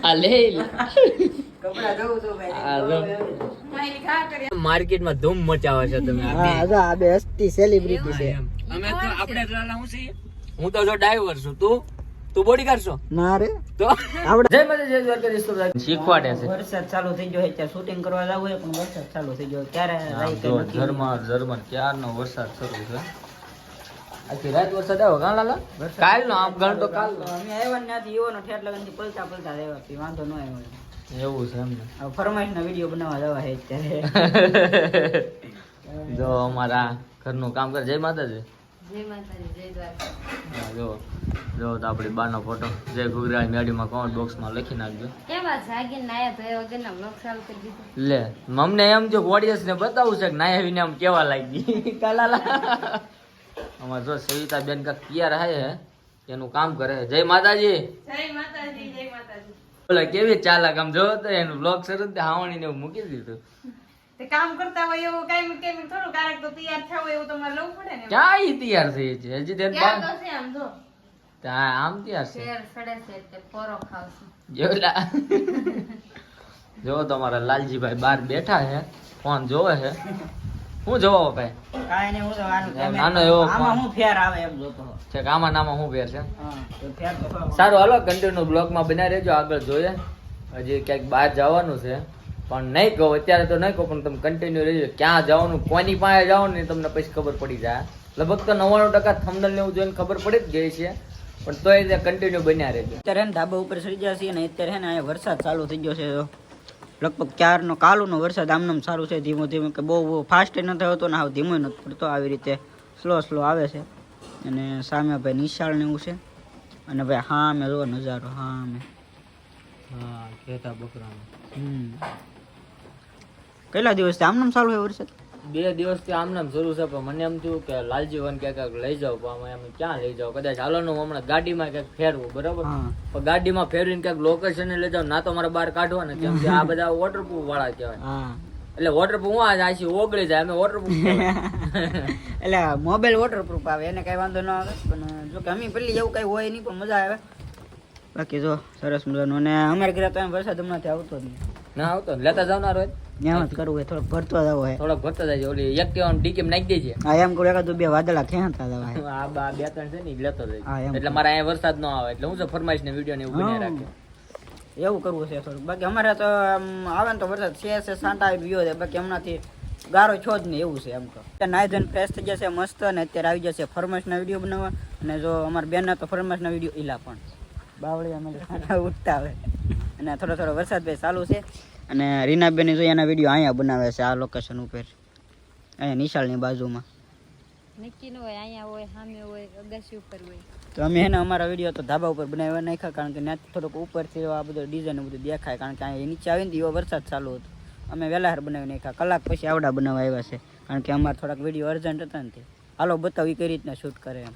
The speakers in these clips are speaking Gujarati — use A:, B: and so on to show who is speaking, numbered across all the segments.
A: આ લે
B: કપડા જોઉં તો ભાઈ
A: માર્કેટમાં ધૂમ મચાવે છે તમે
B: હા જો આ બે હસ્તી સેલિબ્રિટી છે
A: અમે તો આપણે તો હું છીએ હું તો જો ડ્રાઈવર છું તું બોડીગાર્ડ છો
B: ના રે
A: તો આપણે જય માતા જય દ્વારકાધીશ તો શીખવાડે છે
B: વરસાદ ચાલુ થઈ ગયો છે શૂટિંગ કરવા જવું હોય પણ વરસાદ ચાલુ થઈ ગયો ક્યારે રાઈ કે નક્કી
A: જર્મન ક્યારનો વરસાદ શરૂ છે આખી રાત વરસાદ આવ્યો કાં લાલા કાલનો આમ ગણતો કાલનો
B: અમે આવ્યા ને ત્યાંથી એવો ઠેઠ લગનથી પલતા આવ્યા પછી વાંધો ન આવ્યો
A: એવું છે એમને
B: હવે ફરમાઈશના વિડીયો બનાવવા જવા છે અત્યારે
A: જો અમારા ઘરનું કામ કરે જય માતાજી
C: જય માતાજી જય દ્વારકા
A: હા, જો તો આપણી બાનો ફોટો જય ગુગરાજ મેડીમાં કોમેન્ટ બોક્સમાં લખી નાખજો
C: કેવા જાગીને નાયા ધોયા વગરના બ્લોગ ચાલુ કરી દીધો
A: લે અમને એમ જો ઓડિયન્સ ને બતાવું છે કે ના આવીને આમ કેવા લાગી કાલાલા અમાર જો સવિતા બેન કા તૈયાર હે એનું કામ કરે જય માતાજી
C: જય માતાજી જય માતાજી
A: બોલા કેવી ચાલાક આમ જો તો એનું બ્લોગ શરૂ તે હાવણી ને એવું મૂકી દીધું
C: તે કામ કરતા હોય એવું કાઈ થોડું કારક તો તૈયાર થવું એવું તમારે લવું પડે ને
A: ક્યાં ઈ તૈયાર થઈ છે હજી તેન
C: ક્યાં તો છે આમ જો
A: આમ તૈયાર છે
C: શેર સડે છે તે પોરો ખાવશું
A: જોલા જો તમારા લાલજીભાઈ બહાર બેઠા છે ફોન જોવે છે હું જોવો ભાઈ
B: કાંઈ નહીં હું તો આનું
A: નાનો એવો
B: આમાં હું ફેર આવે એમ જોતો
A: છે કે આમાં નામાં શું ફેર છે
B: હા તો ફેર તો ખરો.
A: સારું હાલો કન્ટિન્યુ બ્લોગમાં બનાવી રહેજો આગળ જોઈએ હજી ક્યાંક બહાર જવાનું છે પણ નહીં કહો અત્યારે તો નહીં કહો પણ તમે કન્ટિન્યુ રહેજો ક્યાં જવાનું કોની પાસે જવાનું ને તમને પછી ખબર પડી જાય લગભગ તો 99% થંબનેલ ને એવું જોઈને ખબર પડી જ ગઈ છે પણ તોય કન્ટિન્યુ બન્યા રહેજો
B: અત્યારે હે ને ધાબા ઉપર ચડી ગયા છીએ ને અત્યારે હે ને અહીંયા વરસાદ ચાલુ થઈ ગયો છે લગભગ ક્યારનો કાલુનો વરસાદ આમનામ સારું છે ધીમો ધીમો કે બહુ ફાસ્ટ નથી આવતો ને હાવ ધીમો નથી પડતો આવી રીતે સ્લો આવે છે અને સામે ભાઈ નિશાળ ને એવું છે અને ભાઈ હા અમે જો નજારો હા અમે
A: હા ખેતા બકરાનો
B: કેટલા દિવસથી આમનામ ચાલુ છે વરસાદ
A: 2 દિવસથી આમ નામ શરૂ છે પણ મને એમ થયું કે લાલજીવન ક્યાંક લઈ જાવ પણ અમે એમ ક્યાં લઈ જાવ કદાચ હાલોનું હમણાં ગાડીમાં ક્યાંક ફેરવું બરાબર
B: હા
A: પણ ગાડીમાં ફેરવીને ક્યાંક લોકેશન લઈ જાવ ના તો મારે બહાર કાઢવા ને કેમ કે આ બધા વોટરપ્રૂફ વાળા કહેવાય
B: હા
A: એટલે વોટરપ્રૂફ હું આ આછી ઓગળી જાય અમે વોટરપ્રૂફ
B: એટલે મોબાઈલ વોટરપ્રૂફ આવે એને કઈ વાંધો ન આવે પણ જો કે અમે પેલી એવું કઈ હોય નહીં પણ મજા આવે બાકી જો સરસ મજાનું અને અમારે ઘરે તો એમ વરસાદ હમણાંથી આવતો જ નહીં
A: ના આવતો ને લેતા જનાર હોય
B: ત્યાં જ કરવું હોય થોડોક ભરતો જવો હોય
A: થોડોક ભરતા જાય ઓલી એક કેવાનું ડીકેમ નાખી દેજે
B: હા એમ કરું એકાદ બે વાદળા ખેંચતા જવા
A: આ બા 2-3 છે ને ઈ લેતો જાય
B: હા એમ
A: એટલે મારે અહીંયા વરસાદ ન આવે એટલે હું છે ફરમાઈશ ને વિડીયો ને એવું બનાવી રાખે
B: એવું કરવું છે થોડુંક બાકી અમારે તો આમ આવે ને તો વરસાદ છે સાંટા ગયો છે બાકી હમણાંથી ગારો છો જ નહીં એવું છે એમ તો નાઈ ધોઈને ફ્રેશ થઈ જશે મસ્ત અને અત્યારે આવી જશે ફરમાઈશના વિડીયો બનાવવા અને જો અમારા બેનના તો ફરમાઈશના વિડીયો ઈલા પણ બાવળી અમે સાંટા ઉઠતા આવે અને થોડો થોડો વરસાદ ભાઈ ચાલુ છે અને રીનાબેન જો એના વિડીયો અહીંયા બનાવે છે આ લોકેશન ઉપર અહીંયા નિશાળની બાજુમાં
C: નક્કી ન હોય અહીંયા હોય સામે હોય અગાસી ઉપર હોય
B: તો અમે એને અમારા વિડીયો તો ધાબા ઉપર બનાવ્યા નાખ્યા કારણ કે ત્યાંથી થોડોક ઉપરથી આ બધું ડિઝાઇન બધું દેખાય કારણ કે અહીંયા નીચે આવીને એવો વરસાદ ચાલુ હતો અમે વહેલા બનાવી નાખ્યા કલાક પછી આવડા બનાવવા આવ્યા છે કારણ કે અમારે થોડાક વિડીયો અર્જન્ટ હતા ને તે હાલો બતાવી કઈ રીતના શૂટ કરે એમ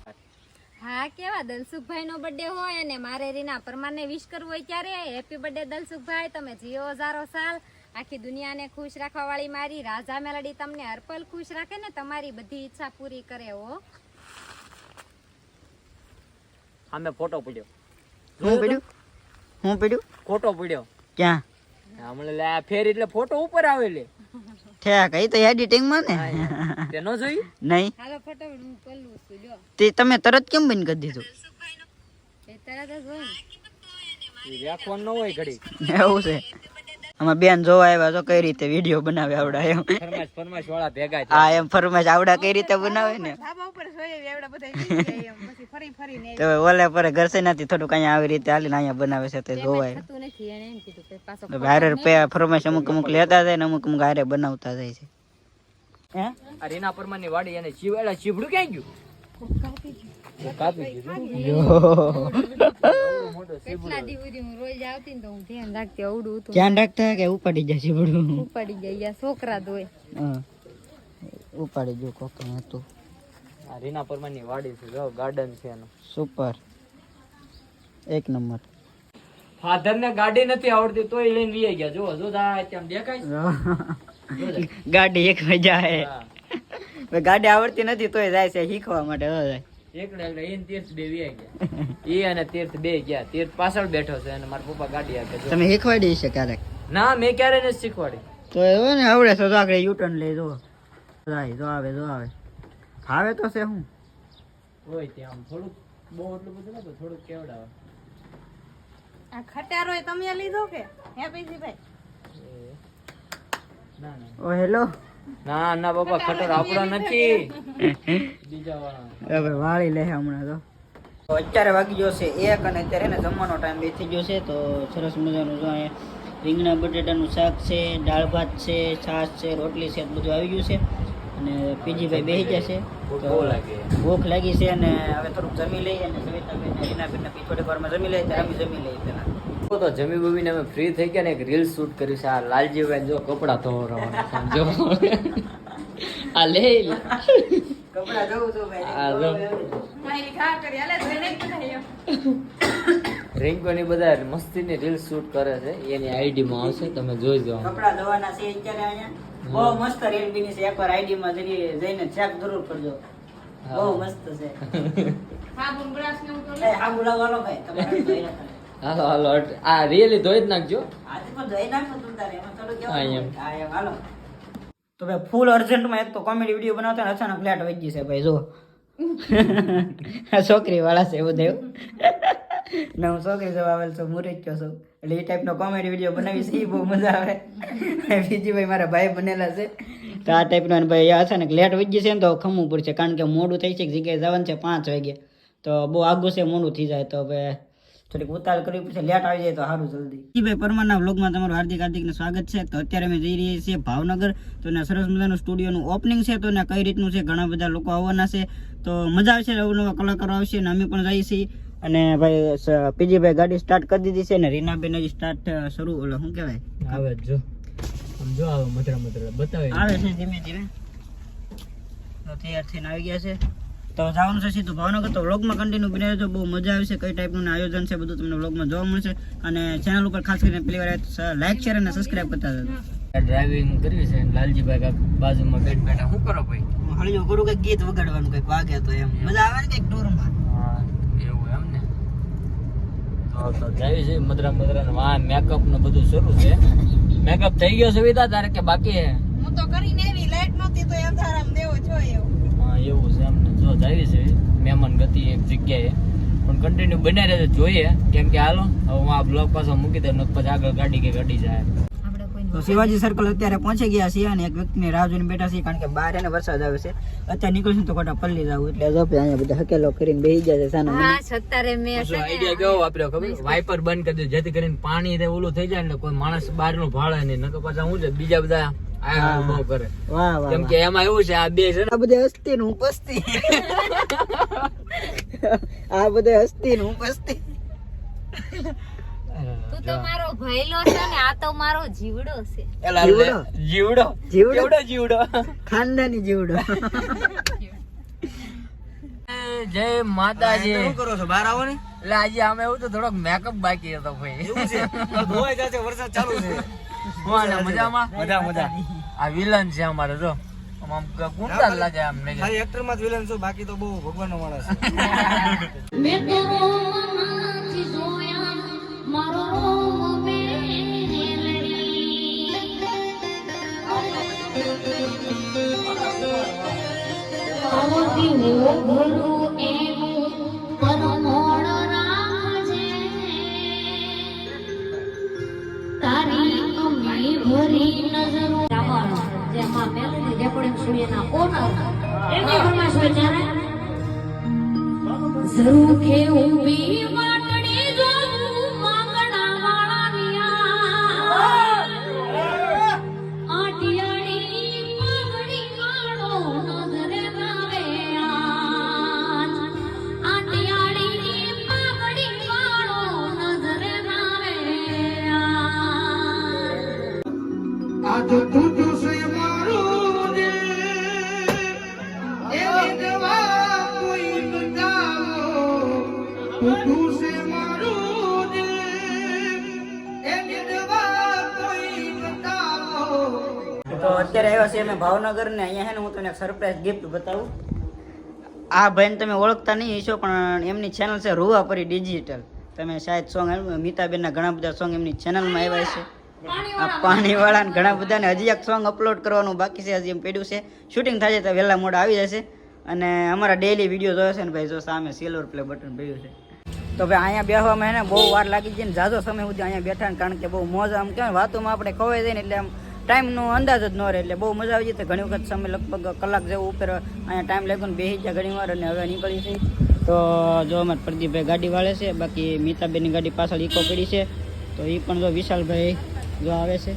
C: હા કેવા દલસુખભાઈ નો બર્થડે હોય અને મારે રીના પરમારને વિશ કરવું હોય ત્યારે હેપી બર્થડે દલસુખભાઈ તમે જીઓ 1000 સાલ આખી દુનિયાને ખુશ રાખવા વાળી મારી રાજા મેલડી તમને હરપલ ખુશ રાખે ને તમારી બધી ઈચ્છા પૂરી કરે હો
A: અમે ફોટો પડ્યો
B: હું પડ્યું
A: ફોટો પડ્યો
B: ક્યાં
A: હમણાં લે આ ફેર એટલે ફોટો ઉપર આવે લે
B: ઠેક એ તો એડિટિંગ માં ને
A: તે ન જોઈ
B: નહીં
C: હાલો ફોટો હું પલ્લું છું લ્યો
B: તે તમે તરત કેમ બંધ કરી દીધું
C: એ તરત જ હોય
A: ઈ રાખવાનું ન હોય ઘડી
B: એવું છે આમાં બેન જોવા આવ્યા તો કઈ રીતે વિડીયો બનાવે આવડા એમ
A: ફરમાશ વાળા ભેગા છે
B: હા એમ ફરમાશ આવડા કઈ રીતે બનાવે ને
C: ધાબા ઉપર જોઈએ એવડા બધા એમ પછી ફરી ફરીને
B: તો ઓલે પર ઘરસે નથી થોડુંક અહીંયા આવી રીતે હાલીને અહીંયા બનાવે છે તે જોવાય
C: થતું નથી એને એમ કીધું કે પાછો
B: હારે ફરમાશ અમુક અમુક લેતા જાય ને અમુક અમુક હારે બનાવતા જાય છે હે
A: આ રીના પરમારની વાડી અને ચીવડા ચીવડું ક્યાં ગયું કાપી
C: કેટલા દિવસથી હું રોજ આવતી ને તો હું ધ્યાન રાખતી અવડું હતું
B: ધ્યાન રાખતા કે ઉપાડી જશે બધું
C: ઉપાડી ગયા છોકરા દોય
B: હા ઉપાડી જો કોક હતું
A: આ રીના પરમારની વાડી છે જો ગાર્ડન છે એનો
B: સુપર એક નંબર
A: ફાધર ને ગાડી નથી આવડતી તોય લઈને વી ગયા જો જો આમ દેખાય
B: ગાડી એક મજા હે ગાડી આવડતી નથી તોય જાય છે શીખવા માટે જાય
A: એકલા એકલા એને તીર્થ બે વ્યા ગયા એ અને તીર્થ બે ગયા તીર્થ પાછળ બેઠો છે અને મારા પપ્પા ગાડી આપે
B: તમે શીખવાડી છે ક્યારેક?
A: ના મેં ક્યારે નથી શીખવાડી.
B: તો એવો ને આવડે તો આગળ યુટર્ન લઈ જો આવે આવે તો છે હું
A: હોય ત્યાં આમ થોડુંક બહુ એટલું બધું ના થોડુંક કેવડાવે.
D: આ ખટારો તમે લીધો કે હે પીજીભાઈ?
A: ના ના
B: ઓ હેલો
A: ના ના બાપા ખટર આપણો નથી બીજા વાળા
B: હવે વાળી લે હમણાં તો અત્યારે વાગી ગયો છે 1 અને અત્યારે ને જમવાનો ટાઈમ બે થઈ ગયો છે. તો સરસ મજાનું જો અહીંયા રીંગણા બટેટાનું શાક છે, દાળ ભાત છે, છાશ છે, રોટલી છે, બધું આવી ગયું છે. અને પીજીભાઈ બેસી જશે તો ભૂખ લાગી છે અને હવે થોડુંક જમી લઈએ અને સવિતાબેન રીનાબેનને બી થોડીક વારમાં જમી લઈએ ત્યારે અમે જમી લઈએ પહેલા.
A: તો જમી બમીને અમે ફ્રી થઈ ગયા ને એક રીલ શૂટ કરી છે. આ લાલજીભાઈ જો કપડા ધોવરાવાના જો આ લે
B: કપડા ધોવું છું
A: આ જો
D: મારી ખા કરી આલે જોઈને બનાવ્યો.
A: રિંકોની બધા મસ્તીની રીલ શૂટ કરે છે એની આઈડી માં આવશે તમે જોઈ જાઓ.
B: કપડા ધોવાના છે અત્યારે અહીંયા બહુ મસ્ત રીલ બીની છે. એકવાર આઈડી માં જઈને ચેક જરૂર કરજો. બહુ મસ્ત છે.
D: સાબુન બ્રશ ને હું તો
B: એ આ બોલાવવાનો ભાઈ તમારે ધોઈ નાખો.
A: હાલો હાલો આ રીલી ધોઈ જ નાખજો.
B: આજે પણ ધોઈ નાખો તું તારે એમાં થોડું
A: હા, એમ.
B: કેવું હા એમ હાલો. તો ભાઈ ફૂલ અર્જન્ટમાં એક તો કોમેડી વિડીયો બનાવતા ને અચાનક ફ્લેટ વહી ગઈ છે ભાઈ જો આ છોકરી વાળા છે બધે ના હું છોકરી જવા આવેલ છું મુરત છું એટલે એ ટાઈપનો કોમેડી વિડીયો બનાવી છે એ બહુ મજા આવે. બીજી ભાઈ મારા ભાઈ બનેલા છે તો આ ટાઈપનો ભાઈ અચાનક લેટ વહી ગઈ છે ને તો ખમવું પડશે કારણ કે મોડું થઈ છે એક જગ્યાએ જવાનું છે 5 વાગે તો બહુ આગું છે મોડું થઈ જાય તો હવે થોડીક ઉતાર કરવી પડશે લેટ આવી જાય તો સારું જલ્દી. ભાઈ પરમારના વ્લોગમાં તમારું હાર્દિક સ્વાગત છે. તો અત્યારે અમે જઈ રહ્યા છીએ ભાવનગર તો ને સરસ મજાનું સ્ટુડિયોનું ઓપનિંગ છે તો ને કઈ રીતનું છે ઘણા બધા લોકો આવવાના છે તો મજા આવશે નવા કલાકારો આવશે ને અમે પણ જઈએ છીએ. અને ભાઈ પીજીભાઈ ગાડી સ્ટાર્ટ કરી દીધી છે ને રીનાબેન હજી સ્ટાર્ટ શરૂ ઓલો શું કહેવાય
A: આવે જો આમ જો આવે મતરા બતાવે
B: આવે છે ધીમે ધીમે તો તૈયાર થઈને આવી ગયા છે. તો જવાનું છે સીધું ભાવનગર. તો વ્લોગમાં કન્ટિન્યુ બની રહેજો બહુ મજા આવશે. કઈ ટાઈપનું આયોજન છે બધું તમને વ્લોગમાં જોવા મળશે અને ચેનલ ઉપર ખાસ કરીને પહેલી વાર લાઈક શેર અને સબસ્ક્રાઇબ કરતા જજો.
A: ડ્રાઇવિંગ કરવી છે લાલજીભાઈ કાક બાજુમાં બેઠા શું કરો ભાઈ?
B: હળીઓ કરું કઈક ગીત વગાડવાનું કઈક વાગે તો એમ મજા આવે ને કઈક ટૂરમાં.
A: હા એવું એમ ને. તો જાય છે મદરા વાહ મેકઅપ ને બધું શરૂ છે. મેકઅપ થઈ ગયો સુવિધા તારે કે બાકી હે?
D: હું તો કરીને એવી લાઈટ નહોતી તો અંધારામાં દેવો છો એવું.
A: હા એવું છે એમને. જો જાય છે મહેમાન ગતિ એક જગ્યાએ પણ કન્ટિન્યુ બન્યા રહે જોઈએ કેમ કે હાલો હવે હું આ બ્લોગ પાછો મૂકી દઉં પછી આગળ ગાડી જાય.
B: તો શિવાજી સર્કલ અત્યારે પહોંચી ગયા છીએ અને એક વ્યક્તિની રાહ જોઈને બેઠા છીએ કારણ કે બહાર એને વરસાદ આવે છે. અત્યારે નીકળશું તો ખોટા પલ્લી જાવ એટલે જો અહીંયા બધા હકેલો કરીને બેસી ગયા છે સાના
C: હા છત્તારે મેં છે ને
A: આઈડિયા કેવો વાપર્યો ખબર? વાઇપર બંધ કરી દે જેથી કરીને પાણી તે ઓલું થઈ જાય ને કોઈ માણસ બહાર નું ભાળે નહીં નકર પાછા શું છે બીજા બધા આ બહુ કરે.
B: વાહ વાહ
A: કેમ કે એમાં એવું છે આ બે છે ને
B: આ બધે હસ્તી નું પસ્તી આ બધે હસ્તી નું પસ્તી
C: તું તો મારો ભઈલો છે ને આ તો મારો જીવડો છે.
A: જીવડો
B: ખાનદાની જીવડો.
A: જય માતાજી.
B: શું કરો છો બહાર આવો ને
A: એટલે આજે અમે એવું તો થોડોક મેકઅપ બાકી હતો ભાઈ.
B: ધોવાઈ જશે વરસાદ ચાલુ છે.
A: મજામાં મજા. આ વિલન છે અમારે જો આમ ગુંડા લાગે આમ ને
B: ખાલી એક્ટર માં જ વિલન છું બાકી તો બહુ ભગવાન નો માણસ.
E: મેં તો રોમનાથી જોયા મારો રોમ આવો દીવો ભલું એનું પરમોળ રાખજે તારી અમી ભરી નજરો જેમાં મેલડી રેકોર્ડિંગ સ્ટુડિયોના ઓનર એની ફરમાશ હોય ત્યારે જરૂર કે ઊભી વાટડી જોઉં માંગણા વાળાની આટિયાળી પાઘડી વાળો નજરે આવે આટિયાળી પાઘડી વાળો નજરે આવે
F: આ તો તૂટું છે મારું દિલ એવી દવા કોઈ બતાવો તૂટું છે મારું દિલ એવી દવા કોઈ બતાવો.
B: તો અત્યારે આવ્યા છીએ અમે ભાવનગર ને અહીંયા છે ને હું તમને એક સરપ્રાઈઝ ગિફ્ટ બતાવું. આ ભાઈને તમે ઓળખતા નહીં હશો પણ એમની ચેનલ છે રૂવાપરી ડિજિટલ. તમે શાયદ સોંગ મીતાબેનના ઘણા બધા સોંગ એમની ચેનલમાં આવ્યા છે. આ પાણીવાળા ઘણા બધાને હજી એક સોંગ અપલોડ કરવાનું બાકી છે, હજી એમ પડ્યું છે. શૂટિંગ થાય છે તો વહેલા મોડા આવી જશે. અને અમારા ડેઈલી વિડીયો જોયો છે ને ભાઈ, જો સામે સિલ્વર પ્લે બટન પડ્યું છે. તો ભાઈ અહીંયા બેસવામાં એને બહુ વાર લાગી જાય ને, ઝાઝો સમય સુધી અહીંયા બેઠા ને, કારણ કે બહુ મોજ આમ કહેવાય વાતોમાં આપણે ખવાઈ જાય ને, એટલે આમ ટાઈમનો અંદાજ જ ન રહે, એટલે બહુ મજા આવી જાય. ઘણી વખત સમય લગભગ કલાક જેવું ઉપર અહીંયા ટાઈમ લાગ્યો ને બેસી ગયા ઘણી વાર, અને હવે નીકળી છે. તો જો અમારે પ્રદીપભાઈ ગાડી વાળે છે, બાકી મીતાબેનની ગાડી પાછળ ઈકો પડી છે. તો એ પણ જો વિશાલભાઈ જો આવે છે.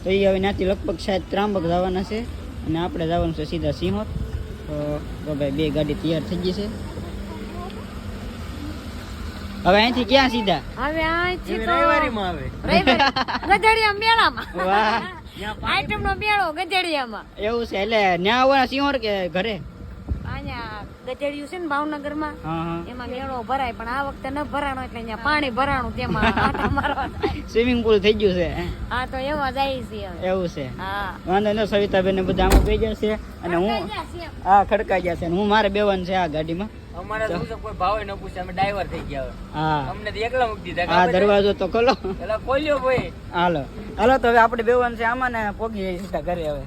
B: તો એ હવે ત્યાંથી લગભગ શાયદ ત્રાંબક જવાના છે, અને આપણે જવાનું છે સીધા સિંહોર. તો ભાઈ બે ગાડી તૈયાર થઈ ગઈ છે. હવે અહીંથી ક્યાં સીધા?
C: હવે અહીંથી તો
A: રવિવારીમાં આવે.
C: ગધેડિયા મેળામાં.
B: વાહ,
C: આઈટમનો મેળો ગધેડિયામાં.
B: એવું છે. એટલે ન્યા આવવાના સિંહોર કે ઘરે?
C: અહીંયા ગધેડિયું છે ને ભાવનગરમાં,
B: હા હા.
C: એમાં મેળો ભરાય, પણ આ વખતે ન ભરાણો એટલે અહીંયા પાણી ભરાણું, તેમાં આંટા મારવાના.
B: સ્વિમિંગ પુલ થઈ ગયું છે.
C: હા, તો એમાં જાય છે હવે.
B: એવું છે.
C: હા,
B: વાંધો નહીં, સવિતાબેન ને બધા આમાં બેસી જશે, અને હું હા ખડકાઈ જશે, અને હું મારે બેવાનું છે આ ગાડીમાં.
A: અમારે તો શું છે, કોઈ ભાવે ન પૂછે, અમે ડ્રાઈવર થઈ ગયા હવે.
B: હા
A: અમને તો એકલા મૂકી દીધા.
B: હા, દરવાજો તો ખોલો.
A: પેલા ખોલ્યો ભાઈ.
B: હાલો હાલો, તો હવે આપણે બેવાનું છે આમાં ને પોગી જઈએ સીધા ઘરે. હવે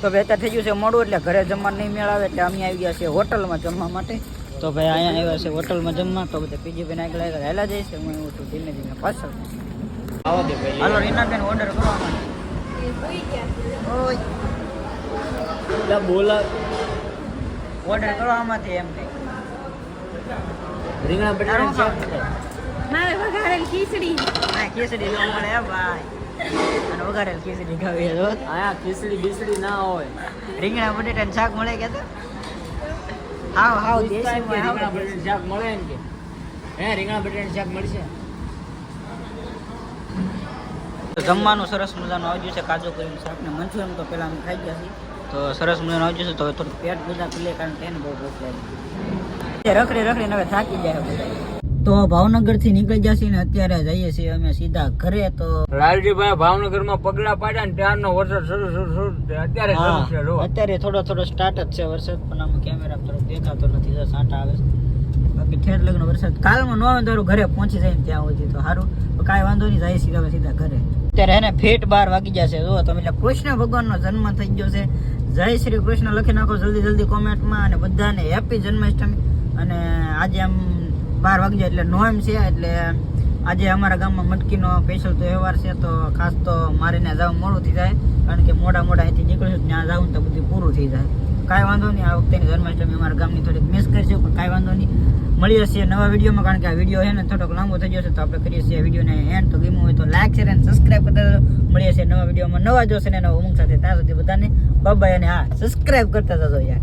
B: તો ભાઈ અત્યારે થઈ ગયું છે મોડું, એટલે ઘરે જમવાનું નહીં મેળ આવે, એટલે અમે આવી ગયા છીએ હોટલમાં જમવા માટે. તો ભાઈ અહીંયા આવ્યા છે હોટલમાં જમવા. તો બધા પીજી બેન આગળ હેલા જઈશ, હું એવું છું ધીમે ધીમે પાછળ.
A: આવો દે ભાઈ.
B: હાલો રીનાબેન ઓર્ડર કરવા માટે. ઓય
A: બોલા
B: ઓર્ડર કરવામાંથી એમ નહીં.
A: રીંગણા બટાટાનું શાક છે.
C: મારે વઘારેલ ખીચડી.
B: હા, ખીચડી જોવા મળે હે ભાઈ, અને વઘારેલ ખીચડી ખાવી છે.
A: આયા ખીચડી બીસડી ના હોય.
B: રીંગણા બટેટાનું શાક મળે કે તો હાવ હાવ દેશીમાં
A: રીંગણા
B: હાવ.
A: બટાટાનું શાક મળે એમ કે રીંગણા બટાટાનું શાક મળશે.
B: જમવાનું સરસ મજાનું આવ્યું છે, કાજુ કરીનું શાક ને મંચુરિયન તો પેલા અમે ખાઈ ગયા છીએ. તો સરસ મજાનું આવ્યું છે. તો હવે થોડું પેટ બધા પીલે, કારણ કે એને બહુ ભૂખ લાગી. રખડી રખડીને હવે થાકી જાય બધા. તો ભાવનગર થી નીકળી જશે ને અત્યારે જઈએ છીએ અમે સીધા ઘરે. તો
A: લાલજીભાઈ ભાવનગરમાં પગલા પાડ્યા ને ત્યારનો વરસાદ શરૂ અત્યારે શરૂ છે. જો
B: અત્યારે થોડો થોડો સ્ટાર્ટ જ છે વરસાદ, પણ આમ કેમેરા થોડોક દેખાતો નથી, જો સાંટા આવે છે. બાકી ઠેર લગ્ન વરસાદ કાલમાં ન આવે તો ઘરે પહોંચી જાય ને ત્યાં સુધી તો સારું. કાંઈ વાંધો નહીં, જાય સીધા સીધા ઘરે. અત્યારે એને ફેટ 12 વાગી જશે. જો તમે, એટલે કૃષ્ણ ભગવાનનો જન્મ થઈ ગયો છે. જય શ્રી કૃષ્ણ લખી નાખો જલ્દી જલ્દી કોમેન્ટમાં, અને બધાને હેપી જન્માષ્ટમી. અને આજે આમ 12 વાગી જાય એટલે નોમ છે, એટલે આજે અમારા ગામમાં મટકીનો સ્પેશિયલ તહેવાર છે. તો ખાસ તો મારે ત્યાં જવું મોડું થઈ જાય, કારણ કે મોડા અહીંથી નીકળશું ત્યાં જવું તો બધું પૂરું થઈ જાય. કાંઈ વાંધો નહીં, આ વખતેની જન્માષ્ટમી અમારા ગામની થોડીક મિસ કરીશું, પણ કાંઈ વાંધો નહીં. મળીએ છીએ નવા વિડીયોમાં, કારણ કે આ વિડીયો છે ને થોડોક લાંબો થઈ જશે. તો આપણે કરીએ છીએ વિડીયોને એન્ડ. તો ગમ્યું હોય તો લાઈક શેર અને સબસ્ક્રાઈબ કરતા જજો. મળીએ છીએ નવા વિડીયોમાં નવા જોશે ને નવા ઉમંગ સાથે. ત્યાં સુધી બધાને બાય બાય, અને હા સબસ્ક્રાઈબ કરતા જજો યાર.